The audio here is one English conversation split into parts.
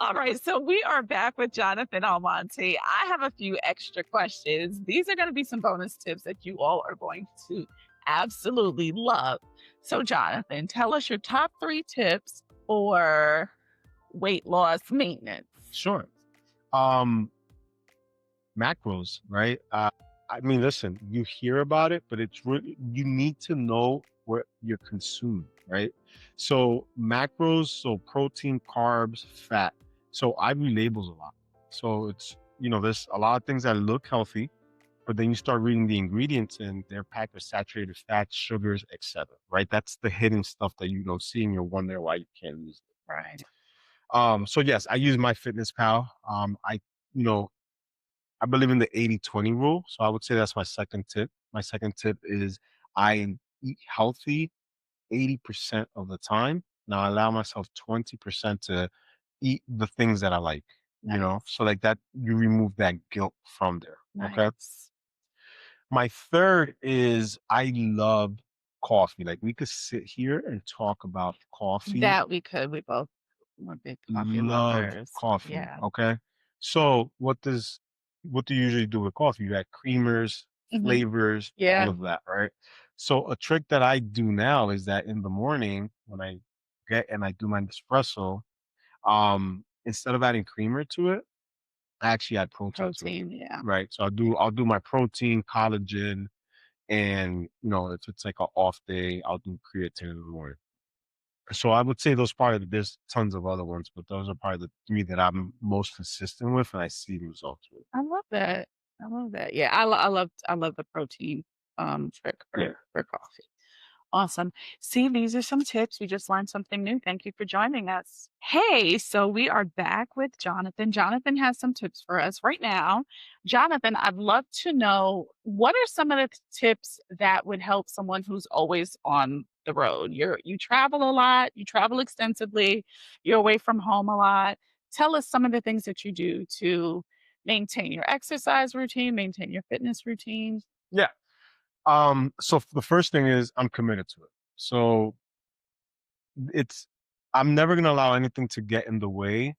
All right, so we are back with Jonathan Almonte. I have a few extra questions. These are going to be some bonus tips that you all are going to absolutely love. So, Jonathan, tell us your top three tips for weight loss maintenance. Sure. Um, Macros, right? I mean, listen, you hear about it, but it's really, you need to know what you're consuming, right? So macros, so protein, carbs, fat. So I read labels a lot. So it's, there's a lot of things that look healthy, but then you start reading the ingredients and they're packed with saturated fats, sugars, etc. Right? That's the hidden stuff that you don't see and you're wondering why you can't use it. Right. So yes, I use my fitness pal. You know, I believe in the 80-20 rule. So I would say that's my second tip. My second tip is I eat healthy 80% of the time. Now I allow myself 20% to eat the things that I like, Nice. so like that you remove that guilt from there. Okay. Nice. My third is I love coffee. Like we could sit here and talk about coffee. That we could. We both were big coffee Love lovers. coffee. Yeah. Okay. So what do you usually do with coffee? You add creamers, Hmm. flavors, all Yeah. of that, right? So a trick that I do now is that in the morning when I get and I do my espresso, instead of adding creamer to it, I actually add protein to it. Protein. Yeah. Right. So I'll do my protein, collagen, and if it's like an off day, I'll do creatine in the morning. So I would say those probably there's tons of other ones, but those are probably the 3 that I'm most consistent with and I see results with. I love that. I love that. Yeah, I love the protein trick Yeah. for coffee. Awesome. See, these are some tips. We just learned something new. Thank you for joining us. Hey, so we are back with Jonathan. Jonathan has some tips for us right now. Jonathan, I'd love to know what are some of the tips that would help someone who's always on the road? You travel a lot, you travel extensively, you're away from home a lot. Tell us some of the things that you do to maintain your exercise routine, maintain your fitness routine. Yeah. So the first thing is I'm committed to it. So it's I'm never gonna allow anything to get in the way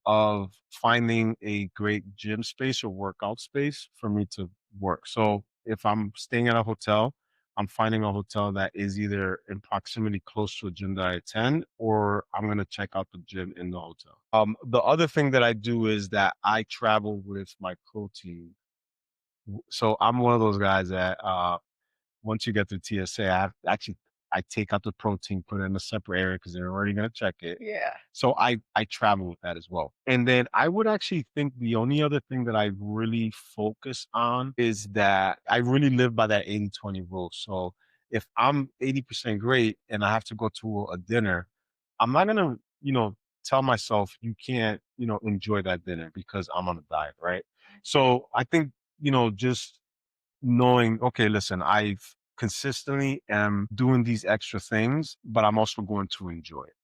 of finding a great gym space or workout space for me to work. So if I'm staying at a hotel, I'm finding a hotel that is either in proximity close to a gym that I attend, or I'm gonna check out the gym in the hotel. The other thing that I do is that I travel with my protein. So I'm one of those guys that once you get through TSA, I take out the protein, put it in a separate area because they're already gonna check it. Yeah. So I travel with that as well. And then I would actually think the only other thing that I really focus on is that I really live by that 80-20 rule. So if I'm 80% great and I have to go to a dinner, I'm not gonna, tell myself you can't, enjoy that dinner because I'm on a diet, right? So I think, just knowing, okay, listen, I've consistently am doing these extra things, but I'm also going to enjoy it.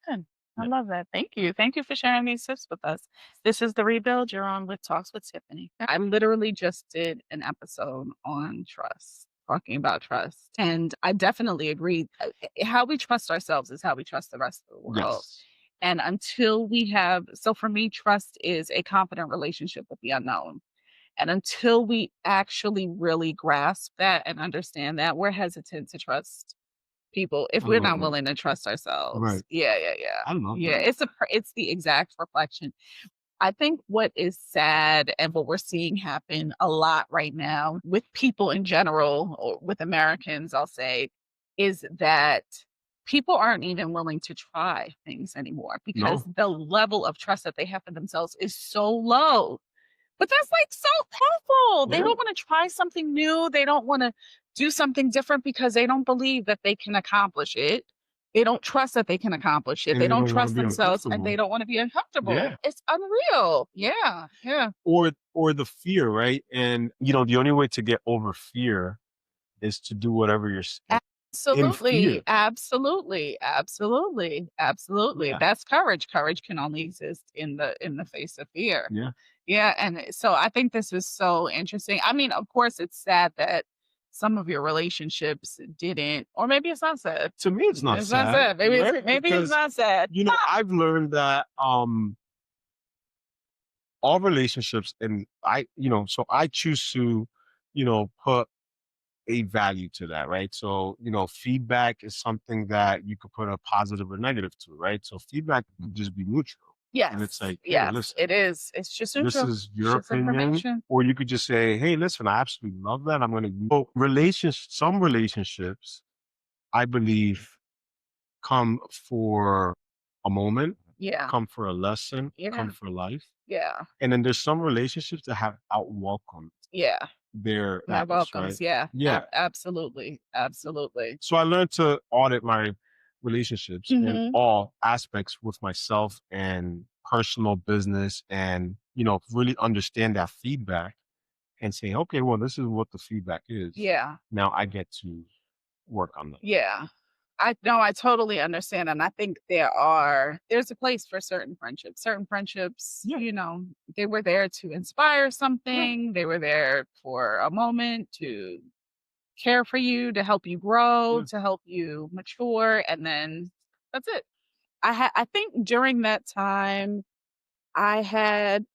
Good. I Yeah. love that. Thank you. Thank you for sharing these tips with us. This is the Rebuild. You're on with Talks with Tiffany. I literally just did an episode on trust, talking about trust. And I definitely agree. How we trust ourselves is how we trust the rest of the world. Yes. And until we have, so for me, trust is a confident relationship with the unknown. And until we actually really grasp that and understand that, we're hesitant to trust people if I we're love not that. willing to trust ourselves. Right. Yeah, yeah, yeah. I love Yeah, that. it's the exact reflection. I think what is sad and what we're seeing happen a lot right now with people in general, or with Americans, I'll say, is that people aren't even willing to try things anymore because No. the level of trust that they have for themselves is so low. But that's, like, so awful. They Yeah. don't wanna try something new. They don't wanna do something different because they don't believe that they can accomplish it. They don't trust that they can accomplish it. And They they don't don't want to trust be themselves, and they uncomfortable. don't wanna be uncomfortable. Yeah. It's unreal. Yeah, yeah. Or the fear, right? And the only way to get over fear is to do whatever in Absolutely, fear. absolutely, absolutely, absolutely. Yeah. That's courage. Courage can only exist in the face of fear. Yeah. Yeah, and so I think this is so interesting. I mean, of course, it's sad that some of your relationships didn't, or maybe it's not sad. To me, it's not It's not sad, sad. right? Maybe it's Because not sad. I've learned that all relationships, and so I choose to, put a value to that, right? So, feedback is something that you could put a positive or negative to, right? So feedback can just be neutral. And it's Yes, like, hey, yes, listen, it is. It's just this neutral. is It's your just opinion. information. Or you could just say, hey, listen, I absolutely love that. I'm gonna some relationships, I believe, come for a moment, Yeah, come for a lesson, yeah, come for life. yeah, And then there's some relationships that have outwelcomed yeah. their My purpose, right? welcomes. Yeah, Yeah. absolutely, absolutely. So I learned to audit my relationships in Mhm. all aspects with myself and personal business, and, really understand that feedback and say, okay, well, this is what the feedback is. Yeah, Now I get to work on that. yeah. I no, I totally understand, and I think there's a place for certain friendships. Certain friendships, Yeah. they were there to inspire Yeah. something. They were there for a moment to care for you, to help you grow, Yeah. to help you mature, and then that's it. I think during that time, I had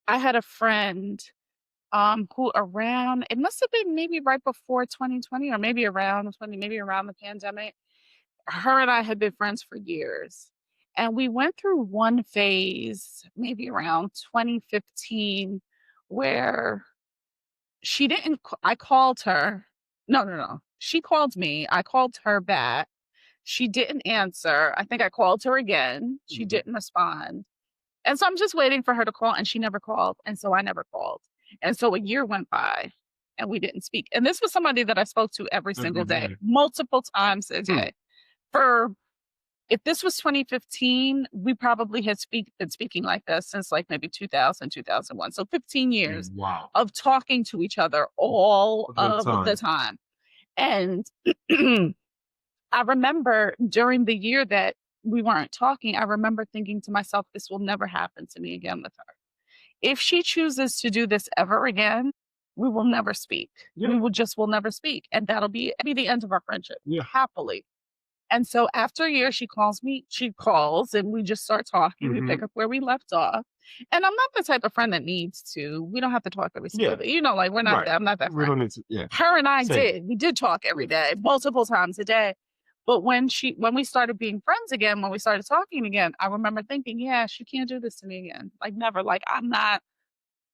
I had a friend, who around it must have been maybe right before 2020 or maybe around 20, maybe around the pandemic. Her and I had been friends for years. And we went through one phase, maybe around 2015, where she didn't I called her. No, no, no. She called me. I called her back. She didn't answer. I think I called her again. She Mhm. didn't respond. And so I'm just waiting for her to call, and she never called, and so I never called. And so a year went by, and we didn't speak. And this was somebody that I spoke to every Every single day, day. multiple times a Hmm. day. For if this was 2015, we probably had been speaking like this since like maybe 2000, 2001. So 15 years Wow. of talking to each other all All the of the time. time. And I remember during the year that we weren't talking, I remember thinking to myself, this will never happen to me again with her. If she chooses to do this ever again, we will never speak. Yeah. We will never speak. And that'll be the end of our friendship, Yeah. happily. And so after a year, she calls and we just start talking. We Hmm. pick up where we left off. And I'm not the type of friend that needs to. We don't have to talk every single Yeah. day. Like we're not Right. that, I'm not that We friend. don't need to. Yeah. Her and I Same. did. We did talk every Yeah. day, multiple times a day. But when we started being friends again, when we started talking again, I remember thinking, yeah, she can't do this to me again. Like never. Like I'm not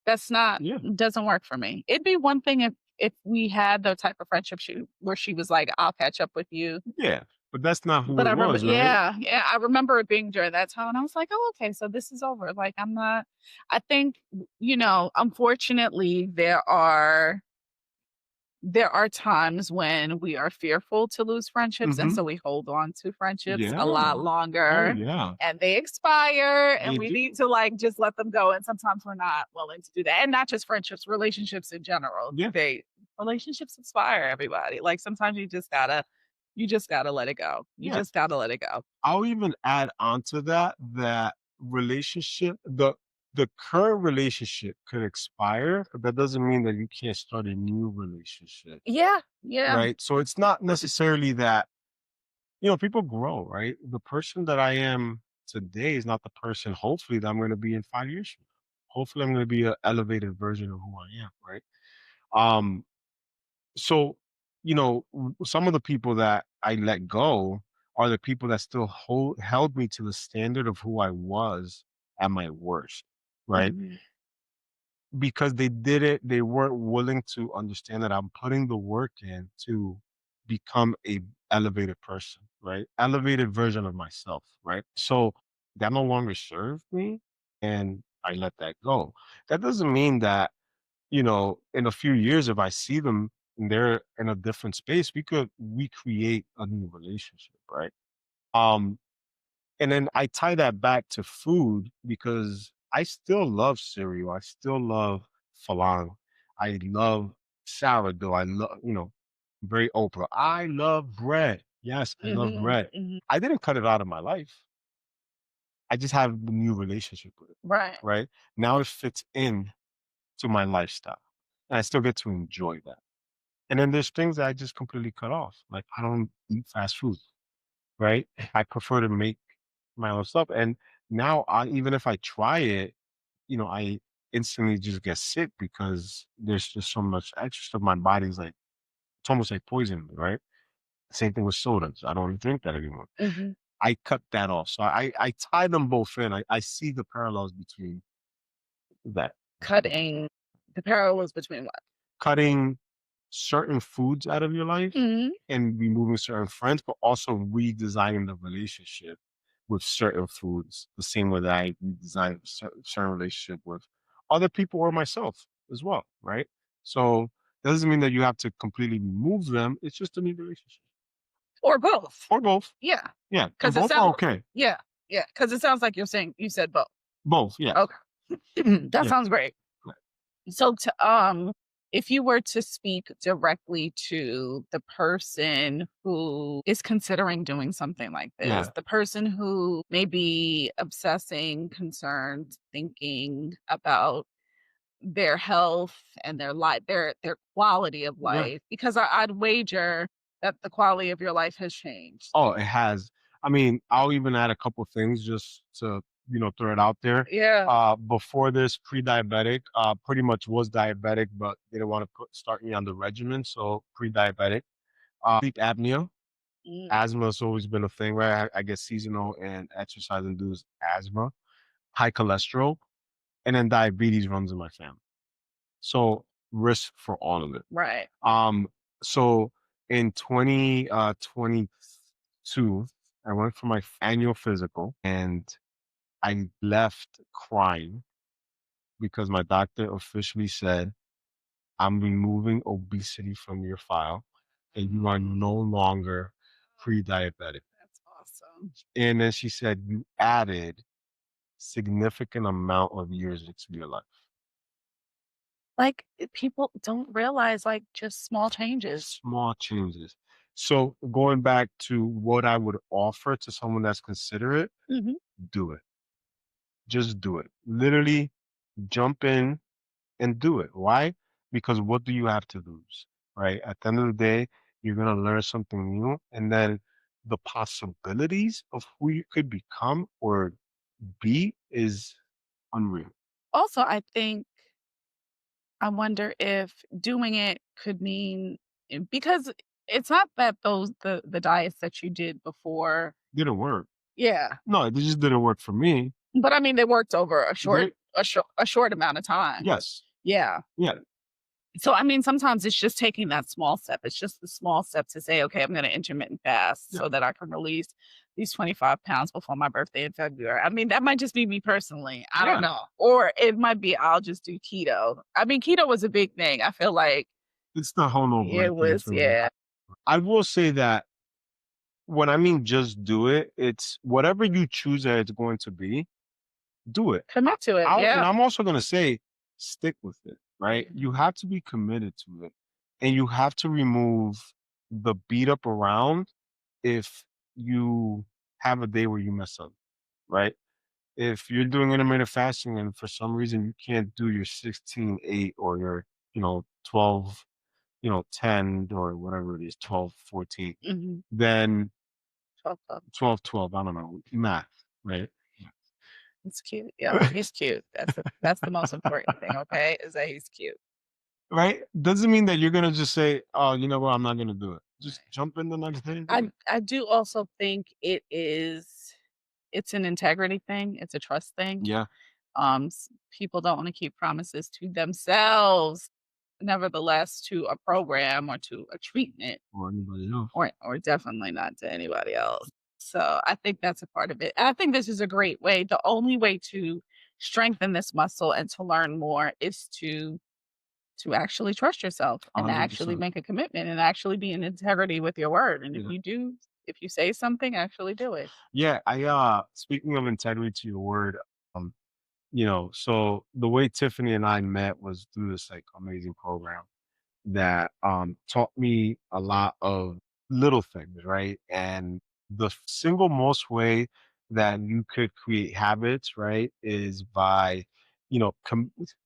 that's not Yeah. doesn't work for me. It'd be one thing if we had the type of friendship where she was like, I'll catch up with you. Yeah. But that's not who But it I remember, was, right? yeah, yeah, I remember it being during that time, and I was like, "Oh, okay, so this is over." Like, I'm not. I think, unfortunately, there are times when we are fearful to lose friendships, and Hmm. so we hold on to friendships a lot Yeah. Oh, longer, yeah. and they expire, and They we need do. to, like, just let them go, and sometimes we're not willing to do that, and not just friendships, relationships in general. Yeah. Relationships expire, everybody. Like, sometimes you just gotta let it go. You Yeah. just gotta let it go. I'll even add on to that, that relationship, the current relationship could expire, but that doesn't mean that you can't start a new relationship, Yeah, yeah. right? So it's not necessarily that, people grow, right? The person that I am today is not the person, hopefully, that I'm going to be in 5 years from now. Hopefully, I'm going to be an elevated version of who I am, right? Um, so, some of the people that I let go are the people that still held me to the standard of who I was at my worst, right? Mhm. Because they weren't willing to understand that I'm putting the work in to become a elevated person, right? Elevated version of myself, right? So that no longer served me, and I let that go. That doesn't mean that, in a few years, if I see them and they're in a different space, we could recreate a new relationship, right? Um, and then I tie that back to food because I still love cereal. I still love falang. I love sourdough. I love, very Oprah. I love bread. Yes, I love Mhm, bread. mhm. I didn't cut it out of my life. I just have a new relationship with it, Right. right? Now it fits in to my lifestyle. And I still get to enjoy that. And then there's things that I just completely cut off. Like I don't eat fast food, right? I prefer to make my own stuff. And Now, even if I try it, I instantly just get sick because there's just so much extra stuff. My body's like, it's almost like poison, right? Same thing with sodas. I don't drink that anymore. Mhm. I cut that off. So I tie them both in. I see the parallels between that. Cutting the parallels between what? Cutting certain foods out of your life Mhm. and removing certain friends, but also redesigning the relationship with certain foods, the same way that I redesign a certain relationship with other people or myself as well, right? So doesn't mean that you have to completely remove them. It's just a new relationship Or both. or both. Yeah. Yeah, and 'Cause it both are sounds okay. yeah, yeah. Because it sounds like you said both. Both, yes, Okay. That yes. sounds great. Right. So if you were to speak directly to the person who is considering doing something like this, Yeah, the person who may be obsessing, concerned, thinking about their health and their life, their quality of yeah. life, because I'd wager that the quality of your life has changed. Oh, it has. I mean, I'll even add a couple things just to, throw it out there. Yeah. Before this, pre-diabetic, pretty much was diabetic, but didn't want to start me on the regimen, so pre-diabetic. Sleep apnea, Mm, asthma has always been a thing, right? I get seasonal and exercise induced asthma, high cholesterol, and then diabetes runs in my family. So risk for all of it. right. Um, so in 2022, I went for my annual physical and I left crying because my doctor officially said, I'm removing obesity from your file and you are no longer pre-diabetic. That's awesome. And then she said, you added significant amount of years into your life. Like, people don't realize, like, just small changes. Small changes. So going back to what I would offer to someone that's considerate, Mhm. do it. Just do it. Literally jump in and do it. Why? Because what do you have to lose? Right? At the end of the day, you're going to learn something new. And then the possibilities of who you could become or be is unreal. Also, I wonder if doing it could mean because it's not that the diets that you did before. Didn't work. Yeah, No, it just didn't work for me. but I mean, they worked over They, a short amount of time. yes. Yeah. Yeah. So, I mean, sometimes it's just taking that small step. It's just the small step to say, "Okay, I'm gonna intermittent fast Yeah. so that I can release these 25 pounds before my birthday in February." I mean, that might just be me personally. I don't Yeah. know. Or it might be I'll just do keto. I mean, keto was a big thing. I feel like It's the whole no-brainer it thing was for me. yeah. I will say that when I mean just do it, it's whatever you choose that it's going to be, do it. Commit to it. And Yeah. I'm also going to say, stick with it, right? Mhm. You have to be committed to it and you have to remove the beat up around if you have a day where you mess up, right? If you're doing intermittent fasting and for some reason you can't do your 16/8 or your, 12, 10 or whatever it is, 12, 14, Mhm. then 12 club. 12, 12, I don't know, math, right? It's cute. Yeah, he's cute. That's the most important thing, okay, is that he's cute. Right? Doesn't mean that you're gonna just say, "Oh, you know what? I'm not gonna do it." Just Right. jump in the next day and do it. I do also think it's an integrity thing, it's a trust thing. Yeah, People don't want to keep promises to themselves, nevertheless, to a program or to a treatment, or anybody else. or definitely not to anybody else. So I think that's a part of it. I think this is a great way. The only way to strengthen this muscle and to learn more is to actually trust yourself and actually 100%. make a commitment and actually be in integrity with your word. And Yeah. if you say something, actually do it. Yeah, speaking of integrity to your word, um, so the way Tiffany and I met was through this, like, amazing program that taught me a lot of little things, right? And the single most way that you could create habits, right, is by,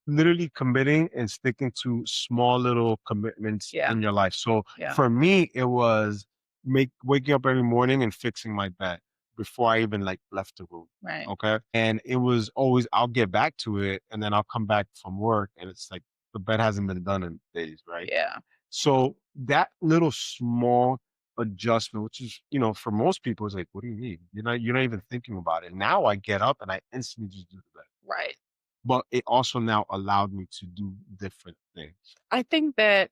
literally committing and sticking to small little commitments Yeah. in your life. So Yeah. for me, it was make waking up every morning and fixing my bed. before I even like left the room. Right. Okay. And it was always, I'll get back to it and then I'll come back from work and it's like the bed hasn't been done in days. Right. Yeah. So that little small adjustment, which is, for most people, is like, what do you mean? You're not even thinking about it. Now I get up and I instantly just do that. Right. But it also now allowed me to do different things. I think that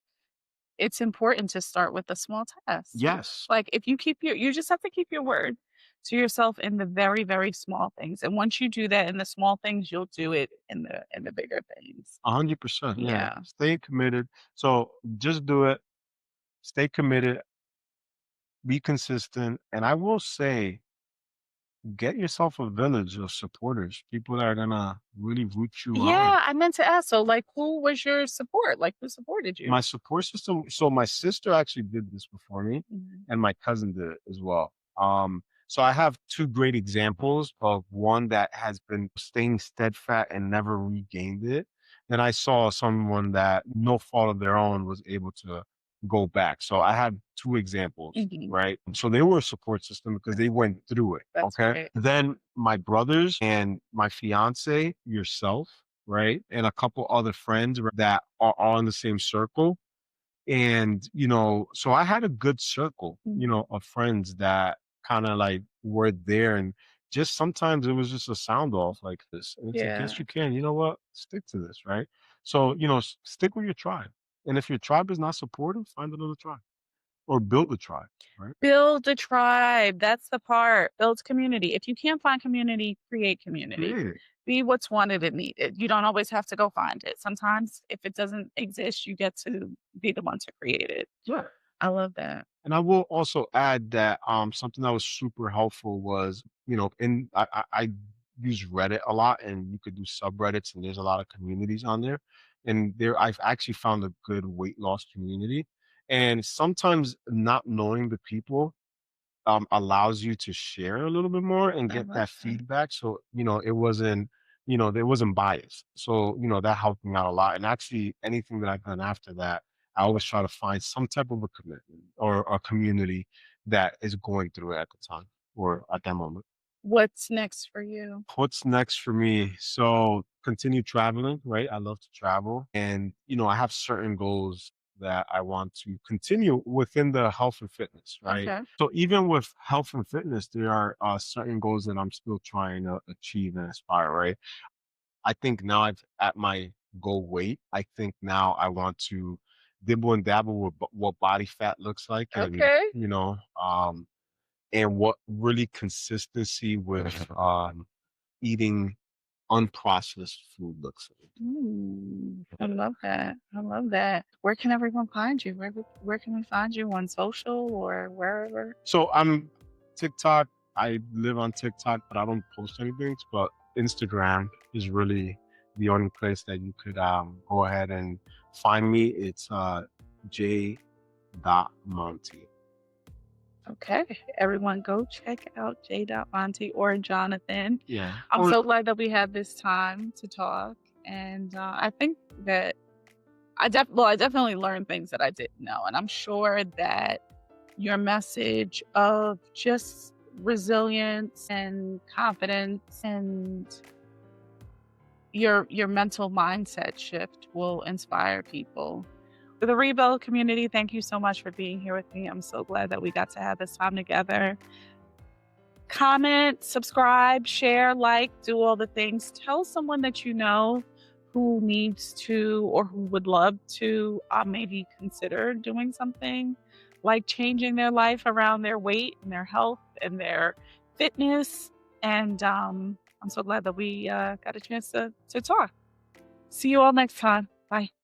it's important to start with a small task. Yes, Like if you keep you just have to keep your word to yourself in the very, very small things. And once you do that in the small things, you'll do it in the bigger things. 100%. Yeah. Yeah. Stay committed. So just do it. Stay committed. Be consistent. And I will say, get yourself a village of supporters, people that are gonna really root you on. Yeah, I meant to ask. So like who was your support? Like who supported you? My support system, so my sister actually did this before me, Mhm. and my cousin did it as well. So I have 2 great examples of one that has been staying steadfast and never regained it. Then I saw someone that no fault of their own was able to go back. So I had 2 examples, Mhm. right? So they were a support system because they went through it, That's okay? great. Then my brothers and my fiance, yourself, right? And a couple other friends that are all in the same circle. And, so I had a good circle, Mm. of friends that kind of like were there. And just sometimes it was just a sound off like this. And it's like, yes, Yeah. you can. You know what? Stick to this, right? So, stick with your tribe. And if your tribe is not supportive, find another tribe or build a tribe, right? Build a tribe. That's the part. Build community. If you can't find community, create community. Create it. Be what's wanted and needed. You don't always have to go find it. Sometimes if it doesn't exist, you get to be the one to create it. Yeah. I love that. And I will also add that something that was super helpful was, in I use Reddit a lot and you could do subreddits and there's a lot of communities on there. And there I've actually found a good weight loss community. And sometimes not knowing the people allows you to share a little bit more and I get love that that. feedback. So, there wasn't bias. So, that helped me out a lot. And actually anything that I've done after that, I always try to find some type of a commitment or a community that is going through it at the time or at that moment. What's next for you? What's next for me? So continue traveling, right? I love to travel. And, I have certain goals that I want to continue within the health and fitness, right? Okay. So even with health and fitness, there are certain goals that I'm still trying to achieve and aspire, right? I think now I've at my goal weight. I think now I want to dibble and dabble with what body fat looks like and, Okay. and what really consistency with eating unprocessed food looks like. I love that. I love that. Where can everyone find you? Where can we find you on social or wherever? So I'm TikTok. I live on TikTok, but I don't post anything. But Instagram is really the only place that you could go ahead and find me. It's J. Monty. Okay. Everyone go check out J. Monty or Jonathan. Yeah. I'm Or so glad that we had this time to talk. And I think that I definitely learned things that I didn't know. And I'm sure that your message of just resilience and confidence and your mental mindset shift will inspire people. For the Rebuild community, thank you so much for being here with me. I'm so glad that we got to have this time together. Comment, subscribe, share, like, do all the things. Tell someone that you know who needs to or who would love to maybe consider doing something like changing their life around their weight and their health and their fitness. And I'm so glad that we got a chance to talk. See you all next time. Bye.